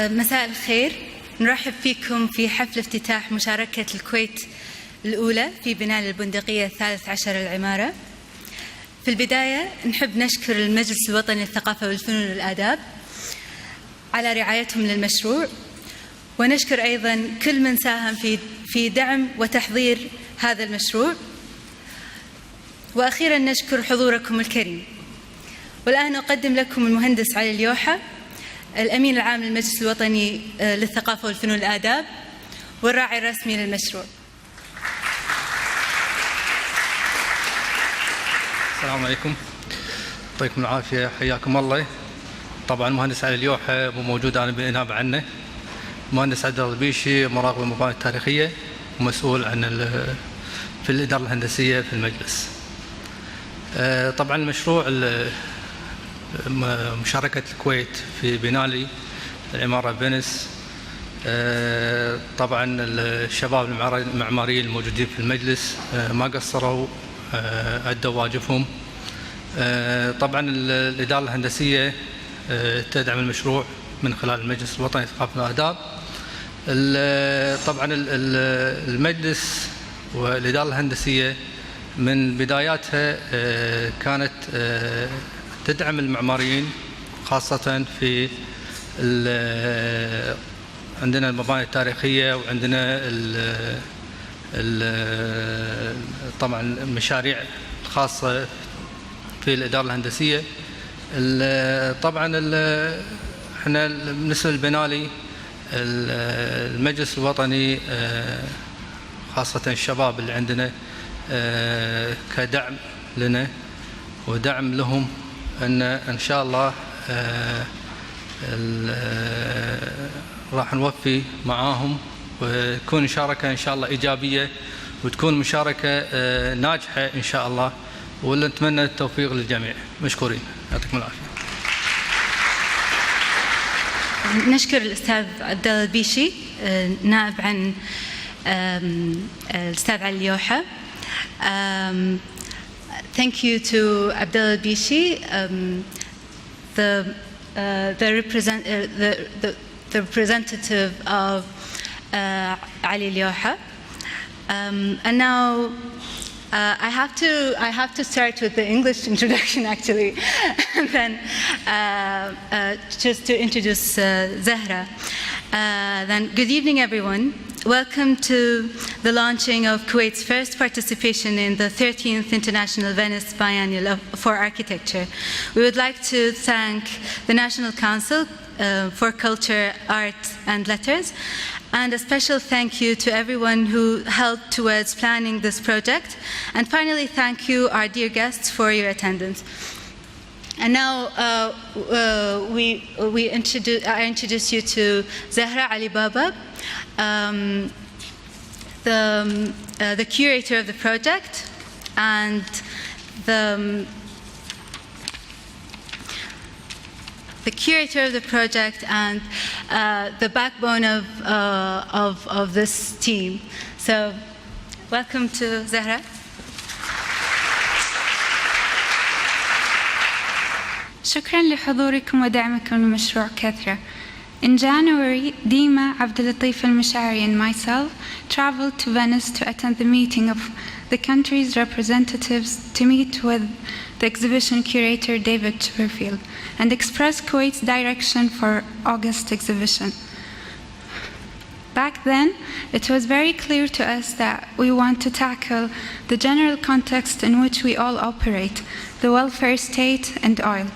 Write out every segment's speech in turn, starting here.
مساء الخير. نرحب فيكم في حفل افتتاح مشاركة الكويت الأولى في بناء البندقية 13 العمارة. في البداية نحب نشكر المجلس الوطني للثقافة والفنون والآداب على رعايتهم للمشروع، ونشكر أيضا كل من ساهم في دعم وتحضير هذا المشروع، وأخيرا نشكر حضوركم الكريم. والآن أقدم لكم المهندس علي اليوحة، الأمين العام للمجلس الوطني للثقافة والفنون والآداب والراعي الرسمي للمشروع. السلام عليكم، يعطيكم العافية، حياكم الله. طبعا المهندس علي اليوحة مو موجود، أنا بنيابة عنه. المهندس عبد الله البيشي مراقب المباني التاريخية ومسؤول عن في الإدارة الهندسية في المجلس. طبعا المشروع مشاركة الكويت في بناء العمارة فينيس. طبعا الشباب المعماريين الموجودين في المجلس ما قصروا، أدوا واجبهم. طبعا الإدارة الهندسية تدعم المشروع من خلال المجلس الوطني للثقافة والآداب. طبعا المجلس والإدارة الهندسية من بداياتها كانت تدعم المعماريين، خاصة في عندنا المباني التاريخية، وعندنا طبعا المشاريع الخاصة في الإدارة الهندسية. طبعا احنا بالنسبة للبنالي المجلس الوطني خاصة الشباب اللي عندنا كدعم لنا ودعم لهم، ان شاء الله راح نوفي معاهم وتكون مشاركة ان شاء الله ايجابية، وتكون مشاركة ناجحة ان شاء الله، ونتمنى التوفيق للجميع. مشكورين، يعطيكم العافية. نشكر الأستاذ عبد الله البيشي نائب عن الأستاذ علي اليوحة. Thank you to Abdullah Bishi, the representative of Ali Lyoha. And now I have to start with the English introduction actually, and then just to introduce Zahra. Then good evening, everyone. Welcome to the launching of Kuwait's first participation in the 13th International Venice Biennial for Architecture. We would like to thank the National Council for Culture, Art and Letters, and a special thank you to everyone who helped towards planning this project. And finally, thank you, our dear guests, for your attendance. And now I introduce you to Zahra Ali Baba, the curator of the project and the backbone of this team. So, welcome to Zahra. شكراً لحضوركم ودعمكم لمشروع كثرة. In January, Dima, Abdulatif al-Mashari and myself traveled to Venice to attend the meeting of the country's representatives to meet with the exhibition curator David Chipperfield and express Kuwait's direction for August exhibition. Back then, it was very clear to us that we want to tackle the general context in which we all operate, the welfare state and oil.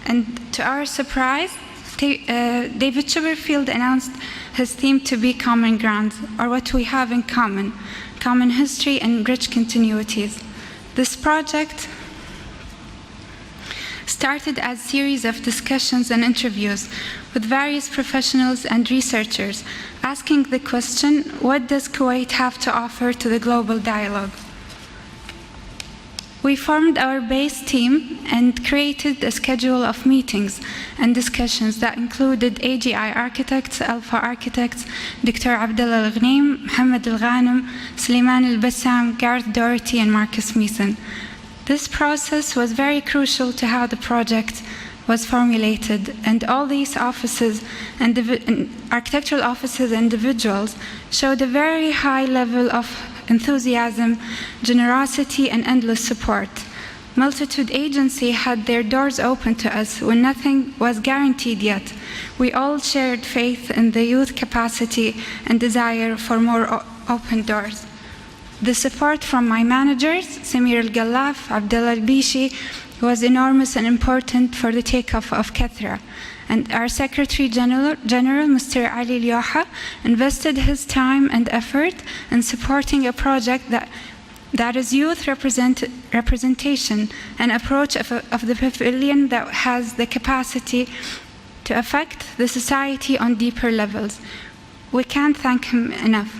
And to our surprise, David Chipperfield announced his theme to be common ground, or what we have in common, common history and rich continuities. This project started as a series of discussions and interviews with various professionals and researchers, asking the question, what does Kuwait have to offer to the global dialogue? We formed our base team and created a schedule of meetings and discussions that included AGI architects, Alpha architects, Dr. Abdullah Al-Ghneim, Mohammed Al-Ghanem, Suleiman Al-Bassam, Gareth Doherty, and Marcus Meeson. This process was very crucial to how the project was formulated, and all these offices and architectural offices and individuals showed a very high level of enthusiasm, generosity, and endless support. Multitude Agency had their doors open to us when nothing was guaranteed yet. We all shared faith in the youth capacity and desire for more open doors. The support from my managers, Samir Al-Gallaf, Abdullah Al-Bishi, was enormous and important for the takeoff of Kethra. And our Secretary General, Mr. Ali Lyoha, invested his time and effort in supporting a project that is youth representation, an approach of the pavilion that has the capacity to affect the society on deeper levels. We can't thank him enough.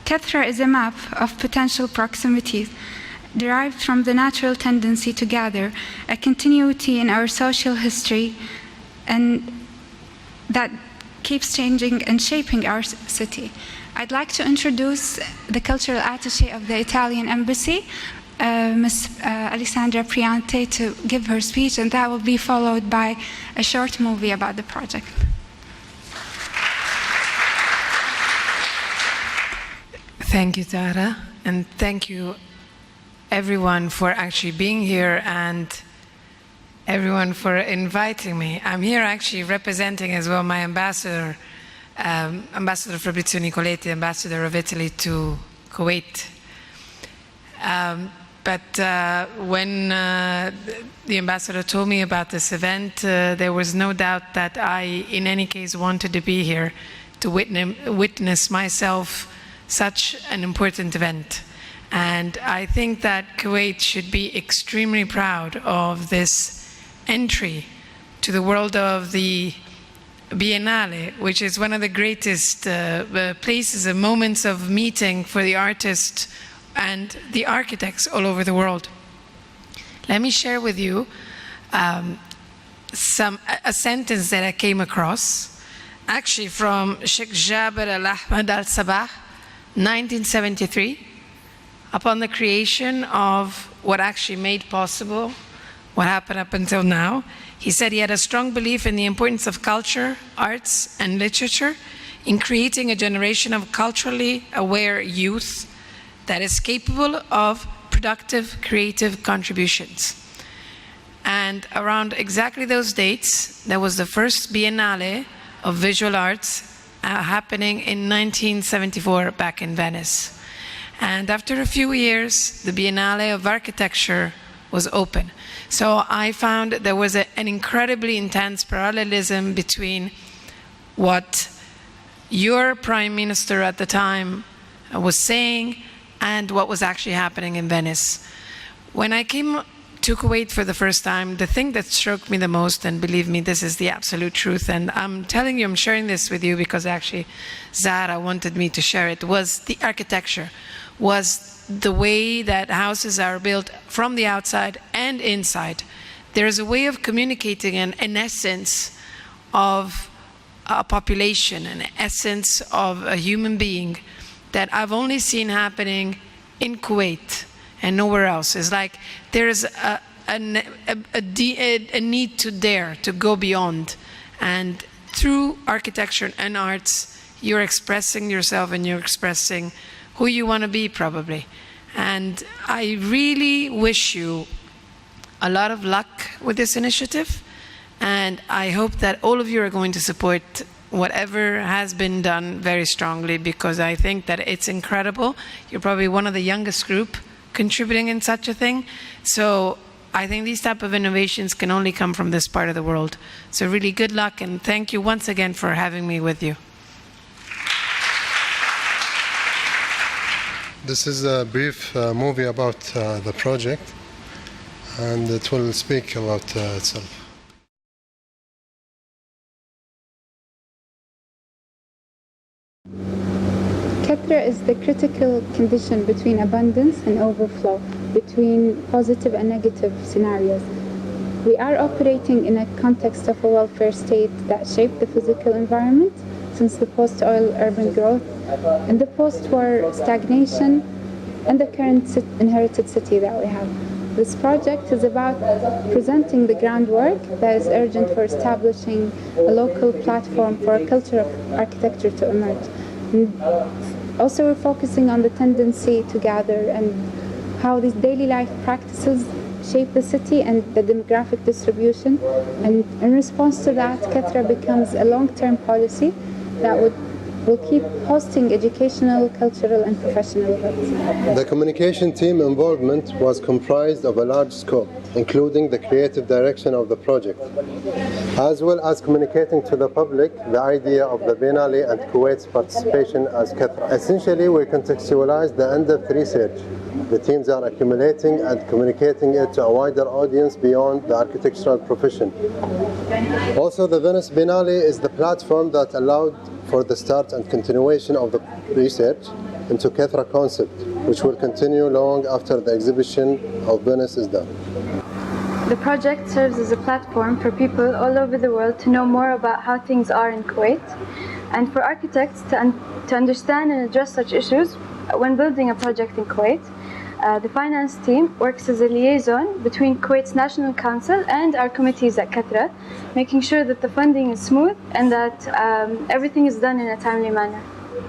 Kethra is a map of potential proximities derived from the natural tendency to gather, a continuity in our social history, and that keeps changing and shaping our city. I'd like to introduce the cultural attaché of the Italian Embassy, Ms. Alessandra Priante, to give her speech, and that will be followed by a short movie about the project. Thank you, Tara, and thank you everyone for actually being here and everyone for inviting me. I'm here actually representing as well my ambassador, Ambassador Fabrizio Nicoletti, Ambassador of Italy to Kuwait. But when the ambassador told me about this event, there was no doubt that I, in any case, wanted to be here to witness myself such an important event. And I think that Kuwait should be extremely proud of this entry to the world of the Biennale, which is one of the greatest places and moments of meeting for the artists and the architects all over the world. Let me share with you a sentence that I came across, actually from Sheikh Jaber Al-Ahmad Al-Sabah, 1973, upon the creation of what actually made possible what happened up until now. He said he had a strong belief in the importance of culture, arts, and literature in creating a generation of culturally aware youth that is capable of productive, creative contributions. And around exactly those dates, there was the first Biennale of Visual Arts happening in 1974 back in Venice. And after a few years, the Biennale of Architecture was open. So I found there was an incredibly intense parallelism between what your Prime Minister at the time was saying and what was actually happening in Venice. When I came to Kuwait for the first time, the thing that struck me the most, and believe me, this is the absolute truth, and I'm telling you, I'm sharing this with you because actually Zara wanted me to share it, was the architecture, was the way that houses are built from the outside and inside. There's a way of communicating an essence of a population, an essence of a human being that I've only seen happening in Kuwait and nowhere else. It's like there's a need to dare to go beyond. And through architecture and arts, you're expressing yourself and you're expressing who you want to be, probably. And I really wish you a lot of luck with this initiative. And I hope that all of you are going to support whatever has been done very strongly, because I think that it's incredible. You're probably one of the youngest group contributing in such a thing. So I think these type of innovations can only come from this part of the world. So really good luck, and thank you once again for having me with you. This is a brief movie about the project, and it will speak about itself. Kethra is the critical condition between abundance and overflow, between positive and negative scenarios. We are operating in a context of a welfare state that shaped the physical environment since the post-oil urban growth and the post-war stagnation and the current inherited city that we have. This project is about presenting the groundwork that is urgent for establishing a local platform for a culture of architecture to emerge. And also, we're focusing on the tendency to gather and how these daily life practices shape the city and the demographic distribution. And in response to that, Ketra becomes a long-term policy that will keep hosting educational, cultural, and professional events. The communication team involvement was comprised of a large scope, including the creative direction of the project, as well as communicating to the public the idea of the Biennale and Kuwait's participation as Qatar. Essentially, we contextualize the in-depth research the teams are accumulating and communicating it to a wider audience beyond the architectural profession. Also, the Venice Biennale is the platform that allowed for the start and continuation of the research into Qatar concept, which will continue long after the exhibition of Venice is done. The project serves as a platform for people all over the world to know more about how things are in Kuwait, and for architects to understand and address such issues when building a project in Kuwait. The finance team works as a liaison between Kuwait's National Council and our committees at Qatar, making sure that the funding is smooth and that everything is done in a timely manner.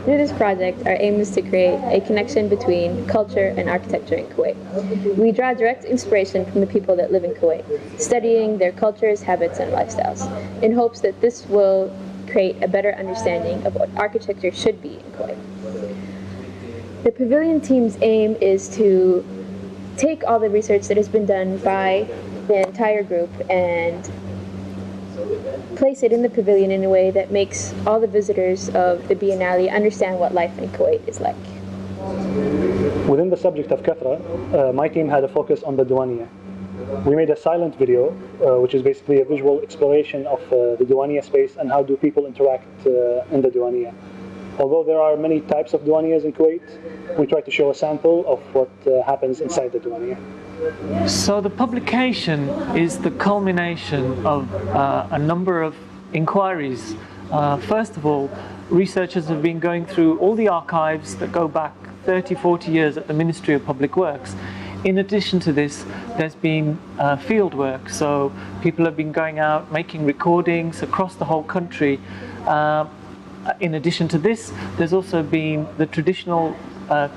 Through this project, our aim is to create a connection between culture and architecture in Kuwait. We draw direct inspiration from the people that live in Kuwait, studying their cultures, habits, and lifestyles, in hopes that this will create a better understanding of what architecture should be in Kuwait. The pavilion team's aim is to take all the research that has been done by the entire group and place it in the pavilion in a way that makes all the visitors of the Biennale understand what life in Kuwait is like. Within the subject of Kathra, my team had a focus on the Diwaniyah. We made a silent video, which is basically a visual exploration of the Diwaniyah space and how do people interact in the Diwaniyah. Although there are many types of Diwaniyahs in Kuwait, we try to show a sample of what happens inside the Diwaniyah. So the publication is the culmination of a number of inquiries. First of all, researchers have been going through all the archives that go back 30, 40 years at the Ministry of Public Works. In addition to this, there's been field work. So people have been going out, making recordings across the whole country. In addition to this, there's also been the traditional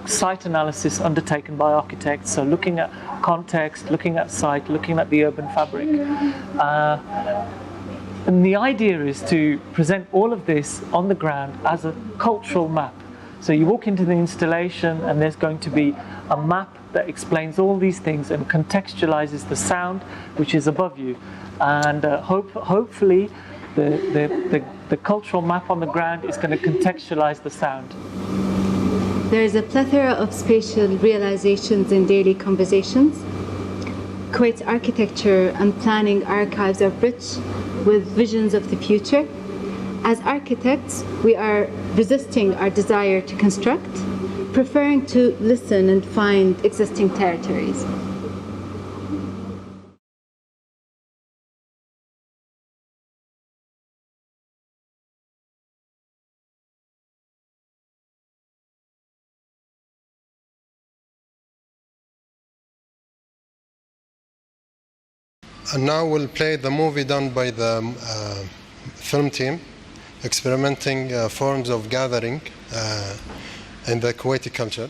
site analysis undertaken by architects, so looking at context, looking at site, looking at the urban fabric. And the idea is to present all of this on the ground as a cultural map. So you walk into the installation and there's going to be a map that explains all these things and contextualizes the sound which is above you. And hopefully the cultural map on the ground is going to contextualize the sound. There is a plethora of spatial realizations in daily conversations. Kuwait's architecture and planning archives are rich with visions of the future. As architects, we are resisting our desire to construct, preferring to listen and find existing territories. And now we'll play the movie done by the film team, experimenting forms of gathering in the Kuwaiti culture.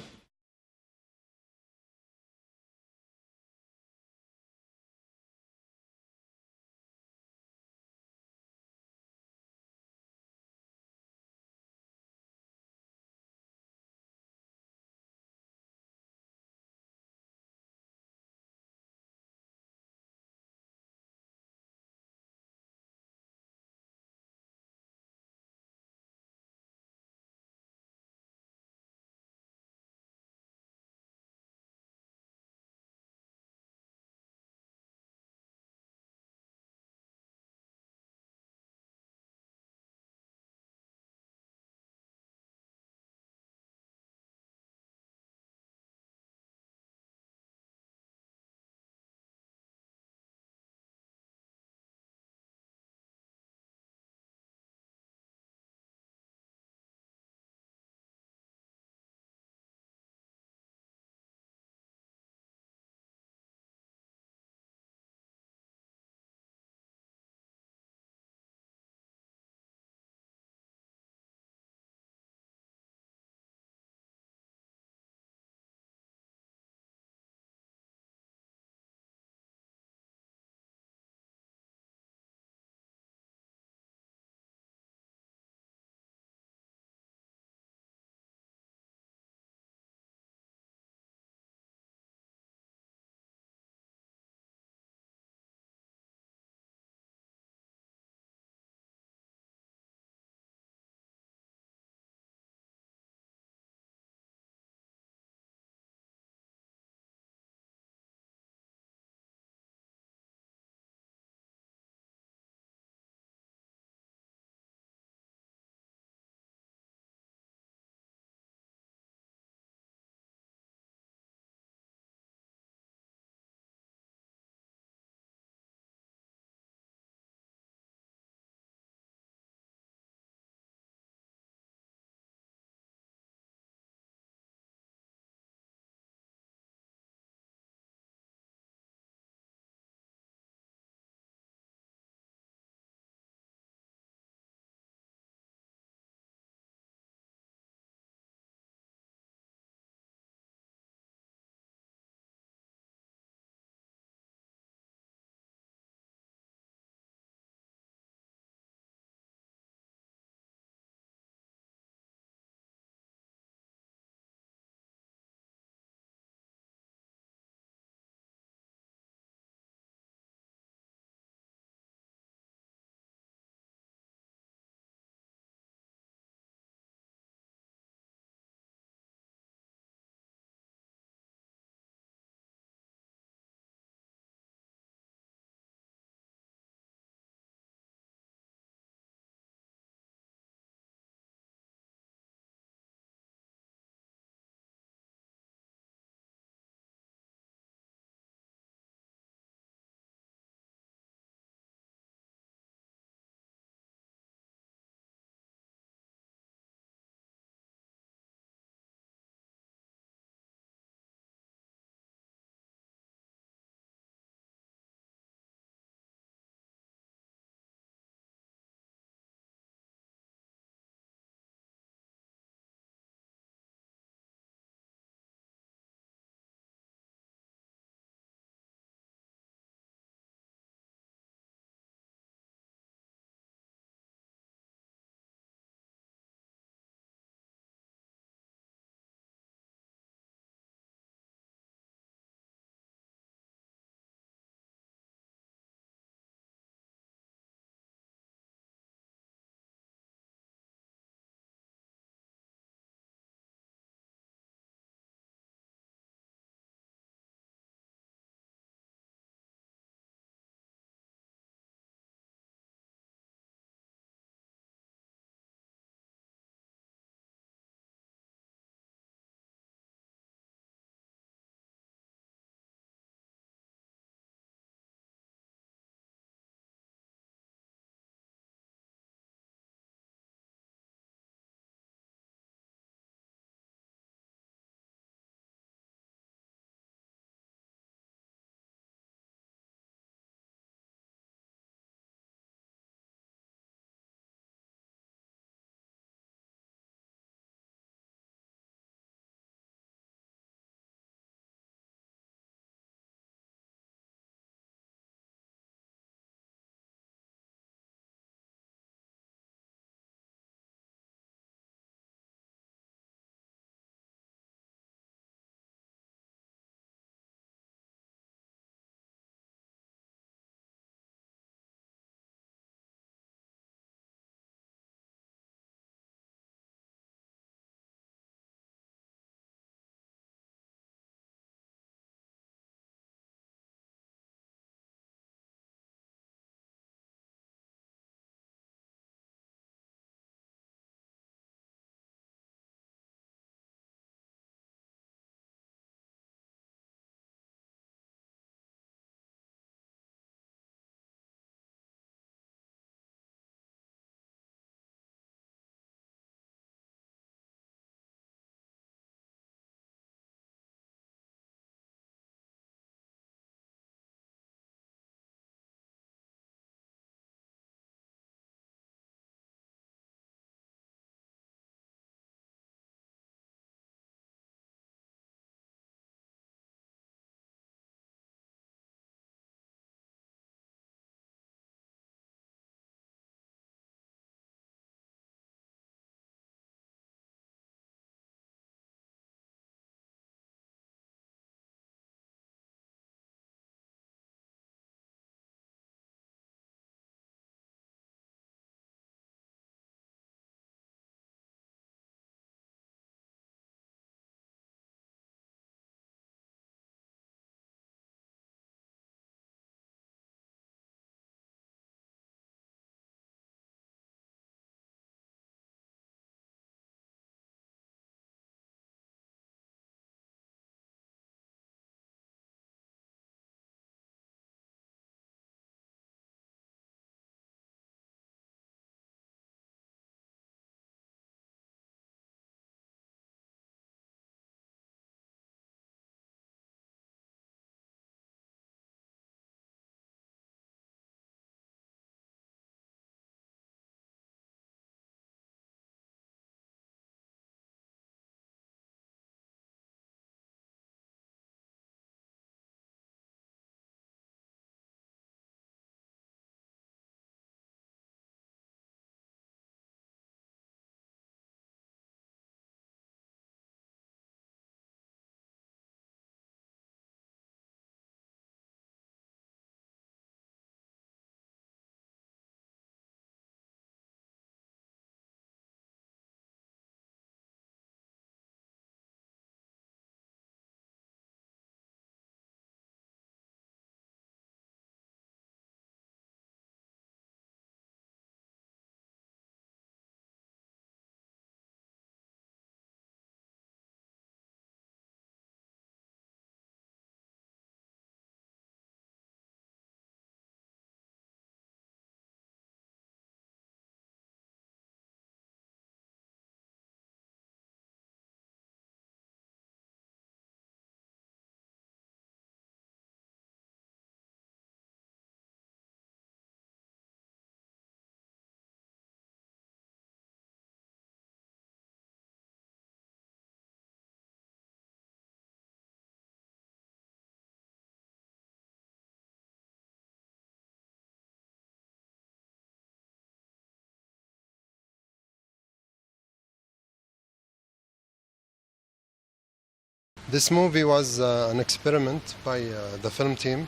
This movie was an experiment by the film team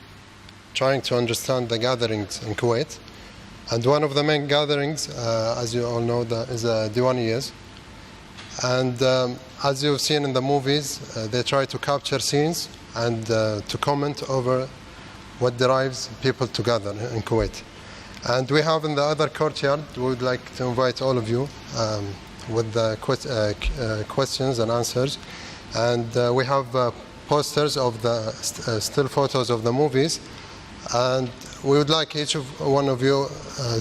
trying to understand the gatherings in Kuwait. And one of the main gatherings, as you all know, is Diwaniyas. And as you've seen in the movies, they try to capture scenes and to comment over what drives people together in Kuwait. And we have in the other courtyard, we would like to invite all of you with the questions and answers. And we have posters of the still photos of the movies. And we would like each one of you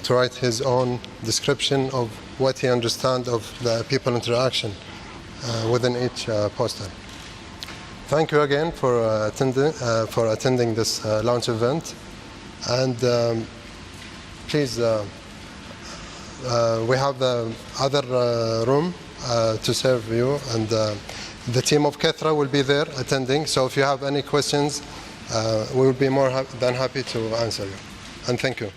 to write his own description of what he understands of the people interaction within each poster. Thank you again for attending this launch event. And please, we have the other room to serve you, and the team of Kethra will be there attending. So if you have any questions, we will be more than happy to answer you. And thank you.